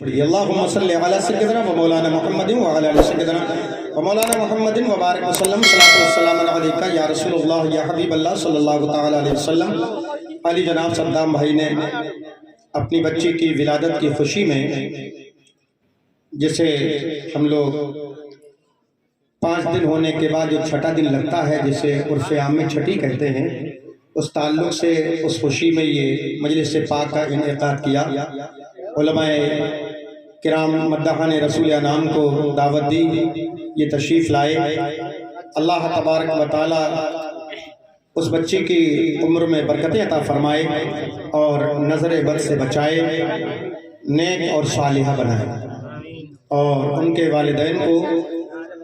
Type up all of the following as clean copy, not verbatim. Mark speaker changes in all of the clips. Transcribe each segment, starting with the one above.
Speaker 1: اللہم صلی علی سیدنا و مولانا محمد و علی آل سیدنا و مولانا محمد و بارک وسلم صلاۃ والسلام علیکہ یا رسول اللہ یا حبیب اللہ صلی اللہ تعالی علیہ وسلم۔ علی جناب صدام بھائی نے اپنی بچی کی ولادت کی خوشی میں، جسے ہم لوگ 5 دن ہونے کے بعد جو چھٹا دن لگتا ہے، جسے عرف عام میں چھٹی کہتے ہیں، اس تعلق سے اس خوشی میں یہ مجلس پاک کا انعقاد کیا۔ علماء کرام مداحان رسول انام کو دعوت دی، یہ تشریف لائے۔ اللہ تبارک و تعالی اس بچی کی عمر میں برکتیں عطا فرمائے اور نظر بد سے بچائے، نیک اور صالحہ بنائے، اور ان کے والدین کو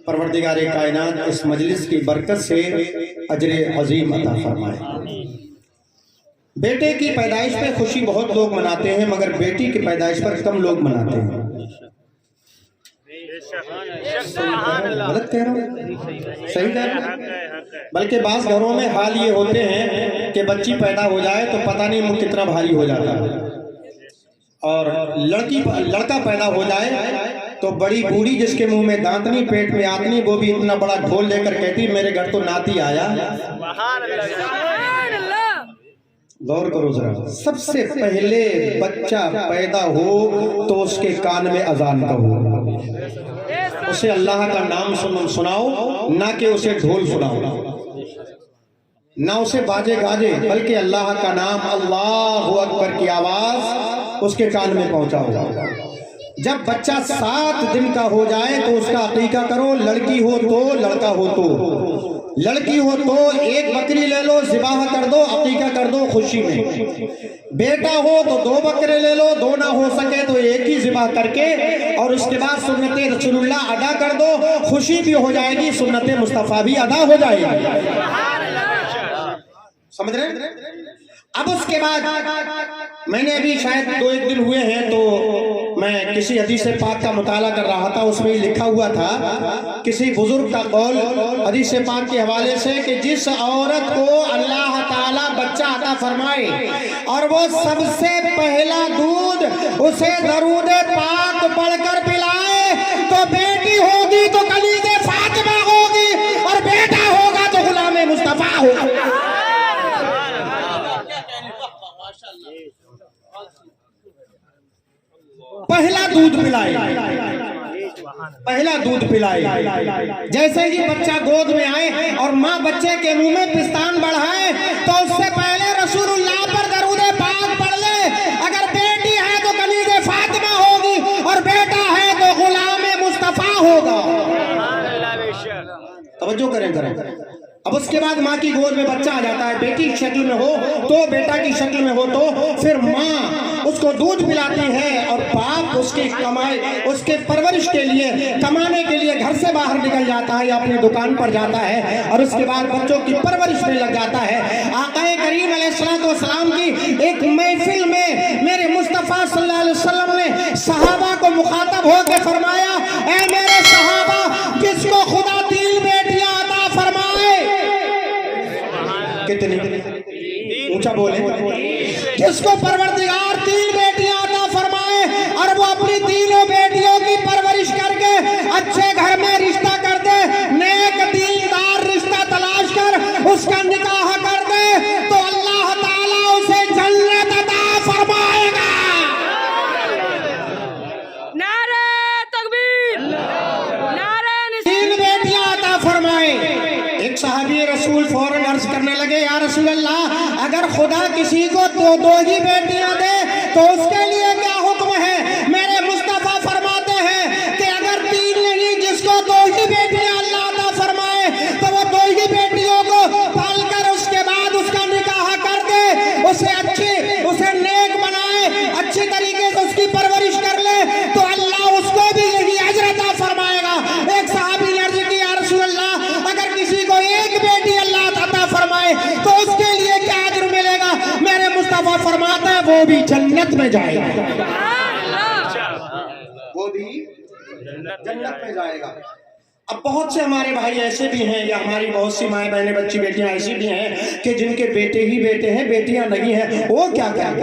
Speaker 1: پروردگار کائنات اس مجلس کی برکت سے اجر عظیم عطا فرمائے۔ بیٹے کی پیدائش پہ خوشی بہت لوگ مناتے ہیں، مگر بیٹی کی پیدائش پر کم لوگ مناتے ہیں۔ غلط کہہ رہا ہوں؟ صحیح کہہ رہا ہوں؟ بلکہ بعض گھروں میں حال یہ ہوتے ہیں کہ بچی پیدا ہو جائے تو پتہ نہیں منہ کتنا بھاری ہو جاتا ہے، اور لڑکا پیدا ہو جائے تو بڑی بوڑھی جس کے منہ میں دانت نہیں پیٹ میں آت نہیں، وہ بھی اتنا بڑا ڈھول لے کر کہتی میرے گھر تو ناتی آیا۔ غور کرو ذرا، سب سے پہلے بچہ پیدا ہو تو اس کے کان میں اذان کہو، اسے اللہ کا نام سناؤ، نہ کہ اسے ڈھول سناؤ، نہ اسے باجے گاجے، بلکہ اللہ کا نام اللہ اکبر کی آواز اس کے کان میں پہنچاؤ۔ جب بچہ 7 دن کا ہو جائے تو اس کا عقیقہ کرو، لڑکی ہو تو لڑکا ہو تو، لڑکی ہو تو 1 بکری لے لو، ذبح کر دو، عقیقہ کر دو خوشی میں۔ بیٹا ہو تو 2 بکرے لے لو، 2 نہ ہو سکے تو 1 ہی ذبح کر کے، اور اس کے بعد سنت رسول اللہ ادا کر دو، خوشی بھی ہو جائے گی، سنت مصطفیٰ بھی ادا ہو جائے گی۔ سمجھ رہے ہیں؟ اب اس کے بعد میں نے ابھی شاید 2-1 دن ہوئے ہیں تو میں کسی حدیث پاک کا مطالعہ کر رہا تھا، اس میں لکھا ہوا تھا کسی بزرگ کا قول حدیث پاک کے حوالے سے کہ جس عورت کو اللہ تعالیٰ بچہ عطا فرمائے اور وہ سب سے پہلا دودھ اسے درود پاک پڑھ کر پلائے تو بیٹی ہوگی تو کنیز فاطمہ ہوگی، اور بیٹا ہوگا تو غلام مصطفیٰ ہوگا۔ پہلا دودھ پلائے، پہلا دودھ پلائے۔ جیسے ہی بچہ گود میں آئے اور ماں بچے کے منہ میں پستان بڑھائے تو اس سے پہلے رسول اللہ پر درود پاک پڑھ لے۔ اگر بیٹی ہے تو کنیز فاطمہ ہوگی، اور بیٹا ہے تو غلام مصطفیٰ ہوگا۔ توجہ کریں ذرا۔ اب اس کے بعد ماں کی گود میں بچہ آ جاتا ہے، بیٹی کی شکل میں ہو تو، بیٹا کی شکل میں ہو تو، پھر ماں اس کو دودھ پلاتی ہے، اور باپ اس کی کمائی، اس کے پرورش کے لیے، کمانے کے لیے گھر سے باہر نکل جاتا ہے یا اپنی دکان پر جاتا ہے، اور اس کے بعد بچوں کی پرورش میں لگ جاتا ہے۔ آقا کریم علیہ السلام کی ایک محفل میں میرے مصطفیٰ صلی اللہ علیہ وسلم نے صحابہ کو مخاطب ہو کے فرمایا، اے میرے صحابہ، جس کو خدا 3 بیٹیاں عطا فرمائے، کتنی؟ اونچا بولے۔ جس کو پروردگار 3 بیٹیاں عطا فرمائے اور وہ اپنی 3 بیٹیوں کی پرورش کر کے اچھے گھر میں رشتہ کر دے، نیک دیندار رشتہ تلاش کر اس کا نکاح کر دے، تو اللہ تعالیٰ اسے جنت عطا فرمائے گا۔
Speaker 2: نعرہ تکبیر، نعرہ
Speaker 1: 3 بیٹیاں عطا فرمائے۔ ایک صحابی رسول فوراً عرض کرنے لگے، یا رسول اللہ، اگر خدا کسی کو 2 ہی بیٹیاں دے تو اس کے لیے کیا حکم ہے؟ میرے مصطفیٰ فرماتے ہیں کہ اگر 3 نہیں، جس کو 2 ہی بیٹیاں اللہ عطا فرمائے تو وہ 2 ہی بیٹیوں کو پال کر اس کے بعد اس کا نکاح کر دے، اسے نیک بنائے، اچھی طریقے سے اس کی پرورش کر لے، تو اللہ اس کو بھی یہی اجر عطا فرمائے گا۔ ایک صحابی نے عرض کی، یا رسول اللہ، اگر کسی کو 1 بیٹی اللہ عطا فرمائے تو اس کے لیے کیا اجر ملے گا؟ میرے مصطفیٰ فرماتا ہے وہ بھی جنت میں جائے گا، وہ بھی جنت میں جائے گا۔ اب بہت سے ہمارے بھائی ایسے بھی ہیں، یا ہماری بہت سی مائیں بہنیں بچی بیٹیاں ایسی بھی ہیں کہ جن کے بیٹے ہی بیٹے ہیں، بیٹیاں نہیں ہیں، وہ کیا کریں؟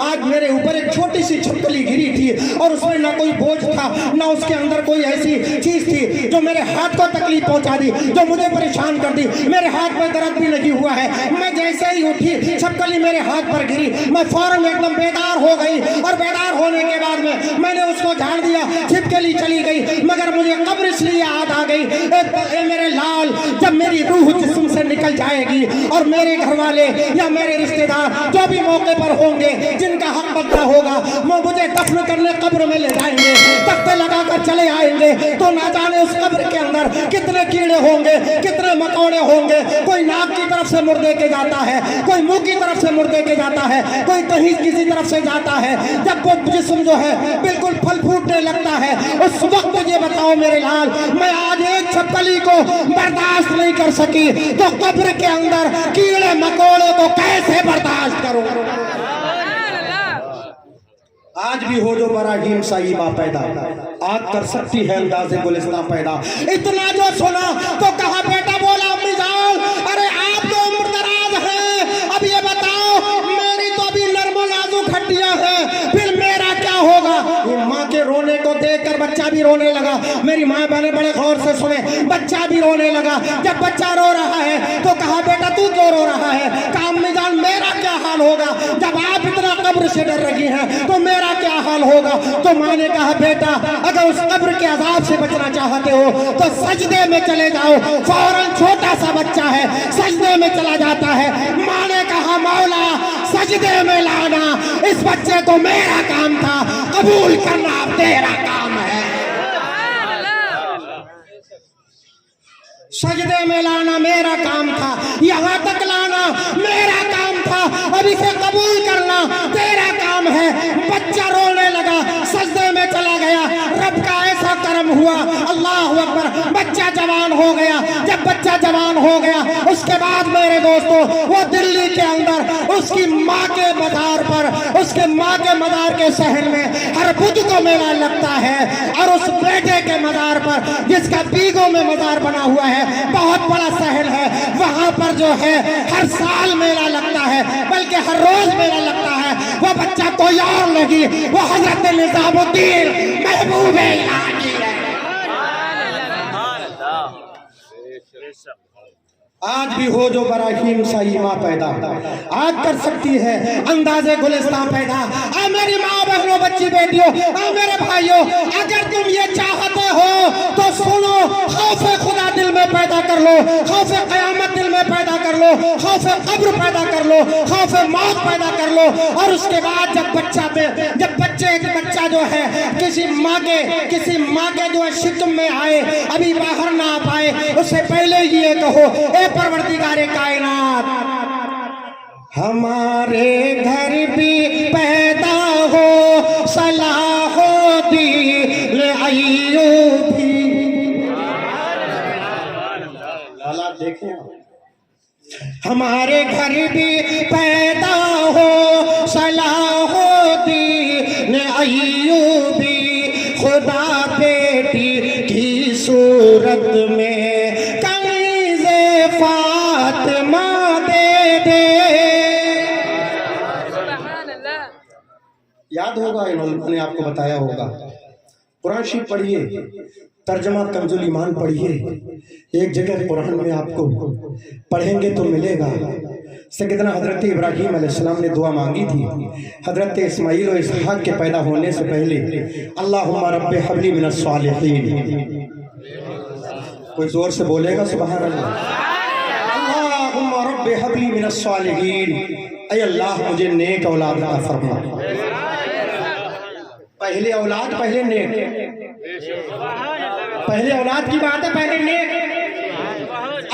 Speaker 1: آج میرے اوپر ایک چھوٹی سی چھپکلی گری تھی اور اس میں نہ کوئی بوجھ تھا، نہ اس کے اندر کوئی ایسی چیز تھی جو میرے ہاتھ کو تکلیف پہنچا دی، جو مجھے پریشان کر دی۔ میرے ہاتھ میں درد بھی نہیں ہوا ہے، میں جیسے ہی اٹھی چھپکلی میرے ہاتھ پر گری، میں فوراً ایک دم بیدار ہو گئی، اور بیدار ہونے کے بعد میں نے اس کو جھاڑ دیا، چھپکلی چلی گئی۔ مگر مجھے قبر اس لیے یاد آ گئی، اے میرے لال، جب میری روح جسم سے نکل جائے گی اور میرے گھر والے یا میرے رشتہ دار جو بھی موقع پر ہوں گے، جن کا حق بنتا ہوگا، وہ مجھے دفن کرنے قبر میں لے جائیں گے، تختے لگا کر چلے آئیں گے، تو نہ جانے اس قبر کے اندر کتنے کیڑے ہوں گے، کتنے مکوڑے ہوں گے۔ کوئی ناک کی طرف سے مردے کے جاتا ہے، کوئی منہ کی طرف سے مردے کے جاتا ہے، کوئی کہیں کسی طرف سے جاتا ہے۔ جب وہ جسم جو ہے بالکل پھل پھوٹنے لگتا ہے، اس وقت یہ بتاؤ میرے لال، میں آج ایک چھپکلی کو برداشت نہیں کر سکی، تو قبر کے اندر کیڑے مکوڑے کو کیسے برداشت کروں؟ آج بھی ہو جو براہیم صاحبہ پیدا، آج کر سکتی ہے انداز گلستان پیدا۔ اتنا جو سنا تو کہا بیٹا، بولا امی جان، ارے آپ تو عمر دراز ہیں، اب یہ بتاؤ میری تو ابھی نرم و نازک ہڈیاں ہیں، پھر میرا کیا ہوگا؟ ماں کے رونے کو دیکھ کر بچہ بھی رونے لگا۔ میری ماں بہنیں بڑے غور سے سنے، بچہ بھی رونے لگا۔ جب بچہ رو رہا ہے تو کہا بیٹا تو کیوں رو رہا ہے؟ کہا امی جان میرا کیا حال ہوگا؟ جب آپ اتنا قبر سے ڈر رہی ہیں تو میرا کیا حال ہوگا؟ تو ماں نے کہا بیٹا، اگر اس قبر کے عذاب سے بچنا چاہتے ہو تو سجدے میں چلے جاؤ۔ فوراً چھوٹا سا بچہ ہے، سجدے میں چلا جاتا ہے۔ ماں نے کہا مولا سجدے میں لانا اس بچے کو میرا کام تھا، قبول کرنا اب تیرا کام ہے۔ سجدے میں لانا میرا کام تھا، یہاں تک لانا میرا کام تھا، اب اسے قبول کرنا تیرا کام ہے۔ بچہ رونے لگا، سجدے میں چلا گیا۔ رب کا ایسا کرم ہوا، اللہ اکبر، بچہ جوان ہو گیا۔ جب بچہ جوان ہو گیا اس کے بعد میرے دوستو، وہ دلی کے اندر اس کی ماں کے مزار پر، اس کے ماں کے مزار کے شہر میں ہر بدھ کو میلہ لگتا ہے، اور اس بیٹے کے مزار پر جس کا بیگوں میں مزار بنا ہوا ہے، بہت بڑا شہر ہے، وہاں پر جو ہے ہر سال میلہ لگتا ہے، بلکہ ہر روز میلہ لگتا ہے۔ وہ بچہ کوئی اور نہیں، وہ حضرت نظام الدین محبوب الہی ہے۔ آج بھی ہو جو براہیم صاحبہ پیدا، آج کر سکتی ہے انداز گلستان پیدا۔ اے میری ماں بہنوں، بچی بیٹیوں، اے میرے بھائیوں، اگر تم یہ چاہتے ہو تو سنو، خوف خدا دل میں پیدا کر لو، خوف قیامت دل میں پیدا کر لو، خوف قبر پیدا کر لو، خوف موت پیدا کر لو، اور اس کے بعد جب بچہ جو ہے کسی ماں کے جو ہے شکم میں آئے، ابھی باہر نہ آ پائے، اس سے پہلے یہ کہو، اے پروردگار کائنات، ہمارے گھر بھی پیدا ہو صلاح الدین ایوبی۔ حالات دیکھیں، ہمارے گھر بھی پیدا ہو صلاح الدین ایوبی، خدا بیٹی کی صورت میں کنیز فاطمہ دے دے۔ یاد ہوگا، انہوں نے آپ کو بتایا ہوگا، قرآن شریف پڑھیے، ترجمہ کنز الایمان پڑھیے، ایک جگہ قرآن میں آپ کو پڑھیں گے تو ملے گا۔ سیدنا حضرت ابراہیم علیہ السلام نے دعا مانگی تھی، حضرت اسماعیل و اسحاق کے پیدا ہونے سے پہلے، اللہم رب حب لی من الصالحین۔ کوئی زور سے بولے گا سبحان اللہ؟ اللہم رب حب لی من الصالحین، اے اللہ مجھے نیک اولاد عطا فرما۔ پہلے اولاد، پہلے نیک، پہلے اولاد کی بات ہے، پہلے نیک۔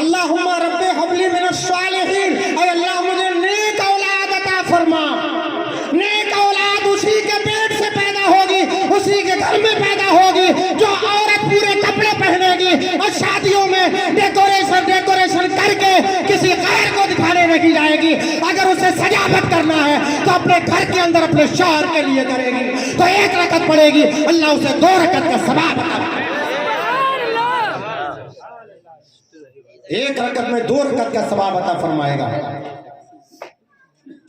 Speaker 1: اللہم رب حب لی من الصالحین، اے اللہ مجھے نیک اولاد عطا فرما۔ نیک اولاد اسی کے پیٹ سے پیدا ہوگی، اسی کے گھر میں پیدا ہوگی، جو عورت پورے کپڑے پہنے گی اور شادیوں میں ڈیکوریشن کر کے کسی غیر کو دکھانے نہیں جائے گی۔ اگر اسے سجاوٹ کرنا ہے تو اپنے گھر کے اندر اپنے شوہر کے لیے کرے گی، تو 1 رکعت پڑھے گی، اللہ اسے 2 رکعت کا ثواب عطا فرمائے۔ 1 رکعت میں 2 رکعت کا ثواب عطا فرمائے گا۔